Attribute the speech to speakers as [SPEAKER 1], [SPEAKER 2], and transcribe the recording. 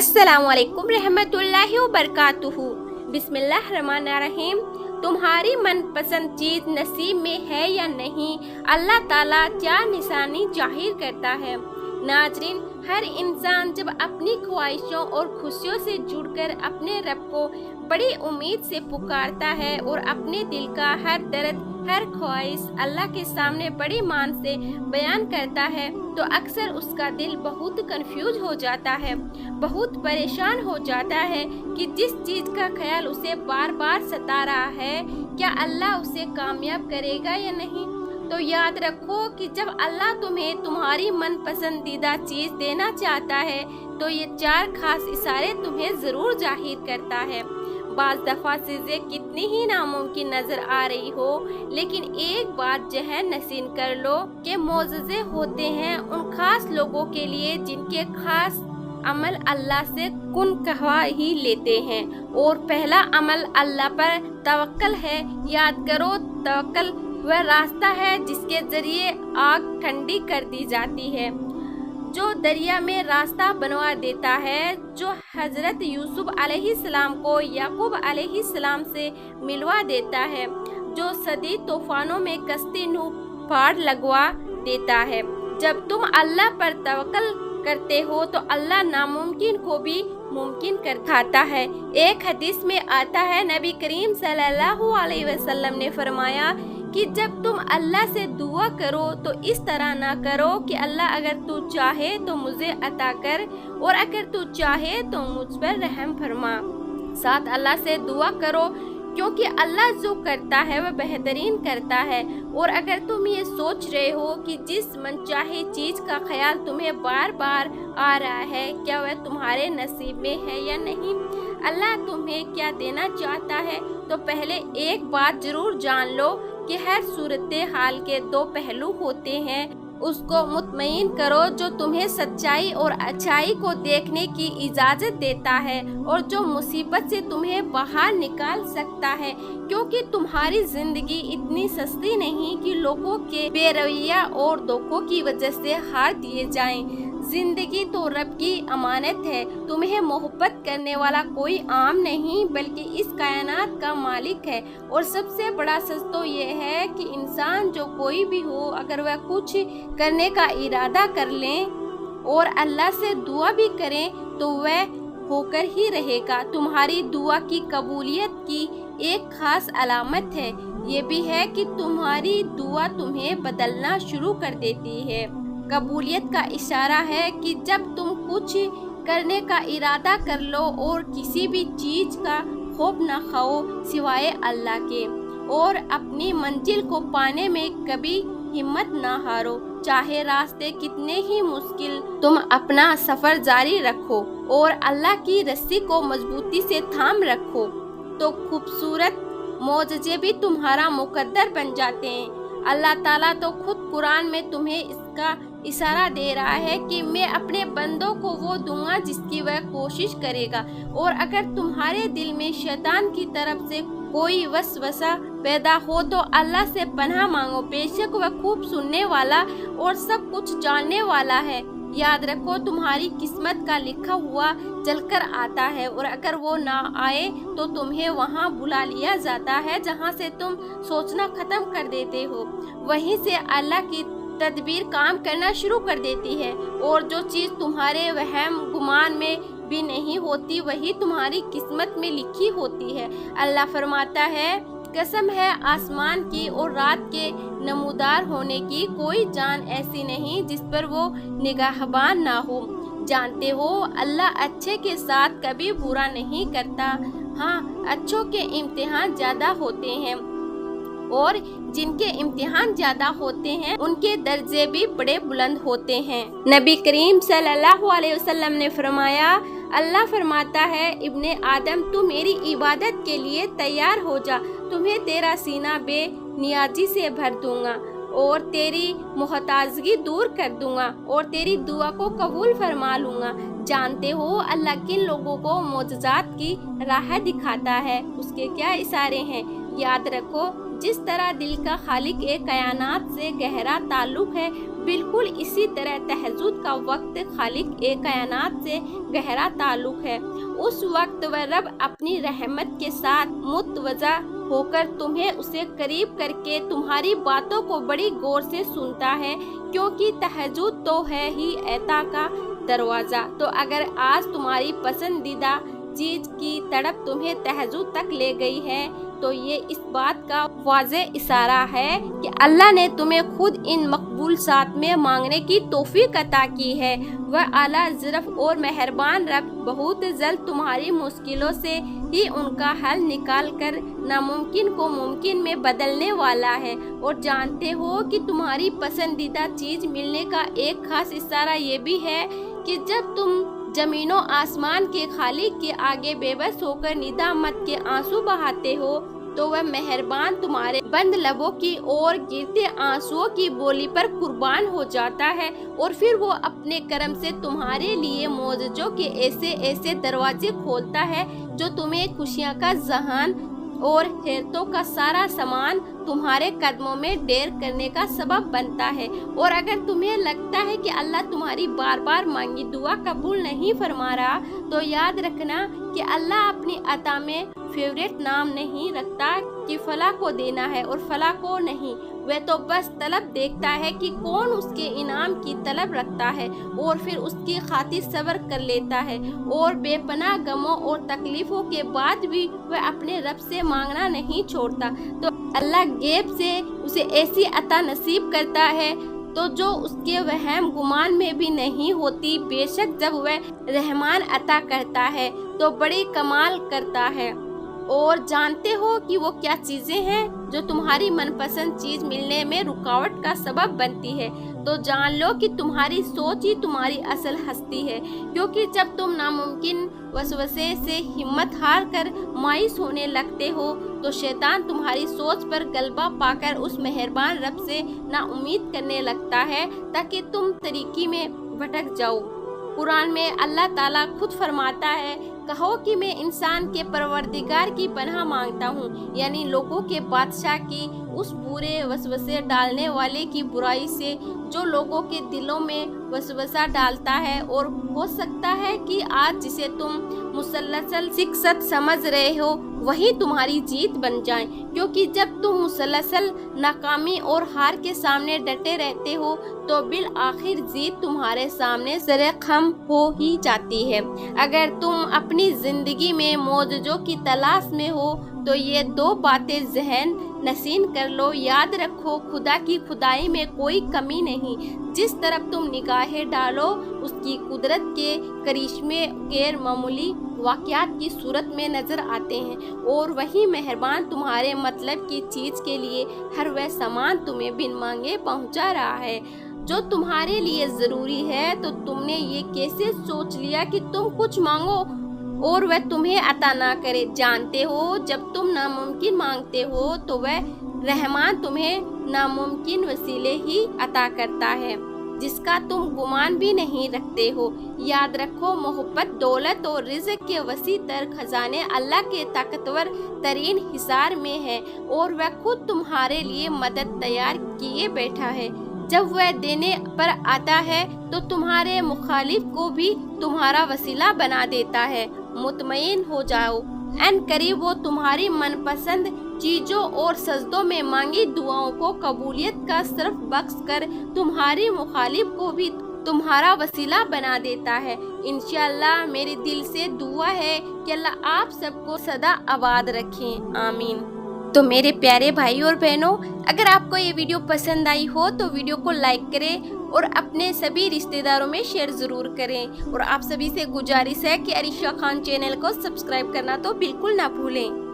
[SPEAKER 1] अस्सलामु अलैकुम रहमतुल्लाहि व बरकातुहू। बिस्मिल्लाहिर्रहमानिर्रहीम। तुम्हारी मनपसंद चीज नसीब में है या नहीं, अल्लाह ताला क्या निशानी जाहिर करता है। नाजरीन, हर इंसान जब अपनी ख्वाहिशों और खुशियों से जुड़कर अपने रब को बड़ी उम्मीद से पुकारता है और अपने दिल का हर दर्द, हर ख्वाहिश अल्लाह के सामने बड़ी मान से बयान करता है, तो अक्सर उसका दिल बहुत कंफ्यूज हो जाता है, बहुत परेशान हो जाता है कि जिस चीज़ का ख्याल उसे बार बार सता रहा है, क्या अल्लाह उसे कामयाब करेगा या नहीं। तो याद रखो कि जब अल्लाह तुम्हें तुम्हारी मन पसंदीदा चीज़ देना चाहता है, तो ये 4 खास इशारे तुम्हें ज़रूर जाहिर करता है। बाज़ दफ़ा चीज़ें कितनी ही नामुमकिन नज़र आ रही हो, लेकिन एक बात जहन नशीन कर लो कि मौजज़े होते हैं उन खास लोगों के लिए जिनके खास अमल अल्लाह से कुन कहवा ही लेते हैं। और पहला अमल अल्लाह पर तवक्कल है। याद करो, तवक्कल वह रास्ता है जिसके जरिए आग ठंडी कर दी जाती है, जो दरिया में रास्ता बनवा देता है, जो हजरत यूसुफ अलैहिस्सलाम को याकूब अलैहिस्सलाम से मिलवा देता है, जो शदीद तूफानों में कश्ती नूह पार लगवा देता है। जब तुम अल्लाह पर तवक्कल करते हो तो अल्लाह नामुमकिन को भी मुमकिन कर दिखाता है। एक हदीस में आता है, नबी करीम सल्लल्लाहु अलैहि वसल्लम ने फरमाया कि जब तुम अल्लाह से दुआ करो तो इस तरह ना करो कि अल्लाह अगर तू चाहे तो मुझे अता कर, और अगर तू चाहे तो मुझ पर रहम फरमा। साथ अल्लाह से दुआ करो, क्योंकि अल्लाह जो करता है वह बेहतरीन करता है। और अगर तुम ये सोच रहे हो कि जिस मनचाहे चीज़ का ख्याल तुम्हें बार बार आ रहा है, क्या वह तुम्हारे नसीब में है या नहीं, अल्लाह तुम्हें क्या देना चाहता है, तो पहले एक बात ज़रूर जान लो कि हर सूरत हाल के 2 पहलू होते हैं। उसको मुतमईन करो जो तुम्हें सच्चाई और अच्छाई को देखने की इजाज़त देता है और जो मुसीबत से तुम्हें बाहर निकाल सकता है, क्योंकि तुम्हारी ज़िंदगी इतनी सस्ती नहीं कि लोगों के बेरवैया और धोखों की वजह से हार दिए जाएं। जिंदगी तो रब की अमानत है। तुम्हें मोहब्बत करने वाला कोई आम नहीं बल्कि इस कायनात का मालिक है। और सबसे बड़ा सच तो ये है कि इंसान जो कोई भी हो, अगर वह कुछ करने का इरादा कर लें और अल्लाह से दुआ भी करें तो वह होकर ही रहेगा। तुम्हारी दुआ की कबूलियत की एक खास अलामत है, ये भी है कि तुम्हारी दुआ तुम्हें बदलना शुरू कर देती है। कबूलियत का इशारा है कि जब तुम कुछ करने का इरादा कर लो और किसी भी चीज़ का खौफ न खाओ सिवाय अल्लाह के, और अपनी मंजिल को पाने में कभी हिम्मत ना हारो, चाहे रास्ते कितने ही मुश्किल, तुम अपना सफ़र जारी रखो और अल्लाह की रस्सी को मजबूती से थाम रखो, तो खूबसूरत मौजज़े भी तुम्हारा मुकद्दर बन जाते हैं। अल्लाह ताला तो खुद कुरान में तुम्हें इसका इशारा दे रहा है कि मैं अपने बंदों को वो दूंगा जिसकी वह कोशिश करेगा। और अगर तुम्हारे दिल में शैतान की तरफ से कोई वसवसा पैदा हो तो अल्लाह से पनाह मांगो, बेशक वह खूब सुनने वाला और सब कुछ जानने वाला है। याद रखो, तुम्हारी किस्मत का लिखा हुआ चलकर आता है, और अगर वो ना आए तो तुम्हें वहाँ बुला लिया जाता है जहाँ से तुम सोचना ख़त्म कर देते हो। वहीं से अल्लाह की तदबीर काम करना शुरू कर देती है, और जो चीज़ तुम्हारे वहम गुमान में भी नहीं होती वही तुम्हारी किस्मत में लिखी होती है। अल्लाह फरमाता है, कसम है आसमान की और रात के नमूदार होने की, कोई जान ऐसी नहीं जिस पर वो निगाहबान ना हो। जानते हो, अल्लाह अच्छे के साथ कभी बुरा नहीं करता। हाँ, अच्छों के इम्तिहान ज़्यादा होते हैं और जिनके इम्तिहान ज़्यादा होते हैं उनके दर्जे भी बड़े बुलंद होते हैं। नबी करीम सल्लल्लाहु अलैहि वसल्लम ने फरमाया, अल्लाह फरमाता है, इब्ने आदम तू मेरी इबादत के लिए तैयार हो जा, तुम्हें तेरा सीना बेनियाजी से भर दूंगा और तेरी मोहताजगी दूर कर दूंगा और तेरी दुआ को कबूल फरमा लूँगा। जानते हो अल्लाह किन लोगों को मोजज़ात की राह दिखाता है, उसके क्या इशारे हैं। याद रखो, जिस तरह दिल का खालिक ए कायनात से गहरा ताल्लुक है, बिल्कुल इसी तरह तहज्जुद का वक्त खालिक ए कायनात से गहरा ताल्लुक है। उस वक्त वह रब अपनी रहमत के साथ मुतवज़ा होकर तुम्हें उसे करीब करके तुम्हारी बातों को बड़ी गौर से सुनता है, क्योंकि तहज्जुद तो है ही अता का दरवाज़ा। तो अगर आज तुम्हारी पसंदीदा चीज़ की तड़प तुम्हें तहज्जुद तक ले गई है, तो ये इस बात का वाज़ेह इशारा है कि अल्लाह ने तुम्हें खुद इन मकबूल साथ में मांगने की तौफीक अता की है। वह आला ज़रफ़ और मेहरबान रब बहुत जल्द तुम्हारी मुश्किलों से ही उनका हल निकाल कर नामुमकिन को मुमकिन में बदलने वाला है। और जानते हो कि तुम्हारी पसंदीदा चीज़ मिलने का एक खास इशारा ये भी है कि जब तुम जमीनों आसमान के खालिक के आगे बेबस होकर निदामत के आंसू बहाते हो, तो वह मेहरबान तुम्हारे बंद लबों की ओर गिरते आंसुओं की बोली पर कुर्बान हो जाता है, और फिर वो अपने करम से तुम्हारे लिए मौजज़ों के ऐसे ऐसे दरवाजे खोलता है जो तुम्हें खुशियाँ का जहान और हैरतों का सारा सामान तुम्हारे कदमों में ढेर करने का सबब बनता है। और अगर तुम्हें लगता है कि अल्लाह तुम्हारी बार बार मांगी दुआ कबूल नहीं फरमा रहा, तो याद रखना कि अल्लाह अपनी अता में फेवरेट नाम नहीं रखता कि फला को देना है और फला को नहीं। वह तो बस तलब देखता है कि कौन उसके इनाम की तलब रखता है और फिर उसकी खातिर सब्र कर लेता है, और बेपनाह गमों और तकलीफों के बाद भी वह अपने रब से मांगना नहीं छोड़ता। तो अल्लाह गैब से उसे ऐसी अता नसीब करता है तो जो उसके वहम गुमान में भी नहीं होती। बेशक जब वह रहमान अता करता है तो बड़ी कमाल करता है। और जानते हो कि वो क्या चीज़ें हैं जो तुम्हारी मनपसंद चीज़ मिलने में रुकावट का सबब बनती है? तो जान लो कि तुम्हारी सोच ही तुम्हारी असल हस्ती है, क्योंकि जब तुम नामुमकिन वसवसे से हिम्मत हार कर मायूस होने लगते हो, तो शैतान तुम्हारी सोच पर गलबा पाकर उस मेहरबान रब से नाउम्मीद करने लगता है ताकि तुम तरीकी में भटक जाओ। कुरान में अल्लाह ताला खुद फरमाता है, कहो कि मैं इंसान के परवरदिगार की पनाह मांगता हूँ, यानी लोगों के बादशाह की उस बुरे वसवसे डालने वाले की बुराई से जो लोगों के दिलों में वसवसा डालता है। और हो सकता है कि आज जिसे तुम मुसलसल शिकस्त समझ रहे हो वही तुम्हारी जीत बन जाए, क्योंकि जब तुम मुसलसल नाकामी और हार के सामने डटे रहते हो तो बिल आखिर जीत तुम्हारे सामने सरेखम हो ही जाती है। अगर तुम अपनी जिंदगी में मौजज़ों की तलाश में हो तो ये दो बातें जहन नसीन कर लो। याद रखो, खुदा की खुदाई में कोई कमी नहीं। जिस तरफ तुम निगाहें डालो उसकी कुदरत के करिश्मे गैर मामूली वाक़यात की सूरत में नज़र आते हैं, और वही मेहरबान तुम्हारे मतलब की चीज़ के लिए हर वह सामान तुम्हें बिन मांगे पहुंचा रहा है जो तुम्हारे लिए ज़रूरी है। तो तुमने ये कैसे सोच लिया कि तुम कुछ मांगो और वह तुम्हें अता ना करे? जानते हो, जब तुम नामुमकिन मांगते हो तो वह रहमान तुम्हें नामुमकिन वसीले ही अता करता है जिसका तुम गुमान भी नहीं रखते हो। याद रखो, मोहब्बत, दौलत और रिज़्क के वसी तर खजाने अल्लाह के ताकतवर तरीन हिसार में है, और वह खुद तुम्हारे लिए मदद तैयार किए बैठा है। जब वह देने पर आता है तो तुम्हारे मुखालिफ को भी तुम्हारा वसीला बना देता है। मुतमईन हो जाओ, अन करीब वो तुम्हारी मनपसंद चीज़ों और सजदों में मांगी दुआओं को कबूलियत का सिर्फ बख्श कर तुम्हारी मुखालिफ को भी तुम्हारा वसीला बना देता है। इंशाअल्लाह मेरे दिल से दुआ है कि अल्लाह आप सबको सदा आबाद रखें, आमीन। तो मेरे प्यारे भाई और बहनों, अगर आपको ये वीडियो पसंद आई हो तो वीडियो को लाइक करें और अपने सभी रिश्तेदारों में शेयर ज़रूर करें। और आप सभी से गुजारिश है कि अरिशा खान चैनल को सब्सक्राइब करना तो बिल्कुल ना भूलें।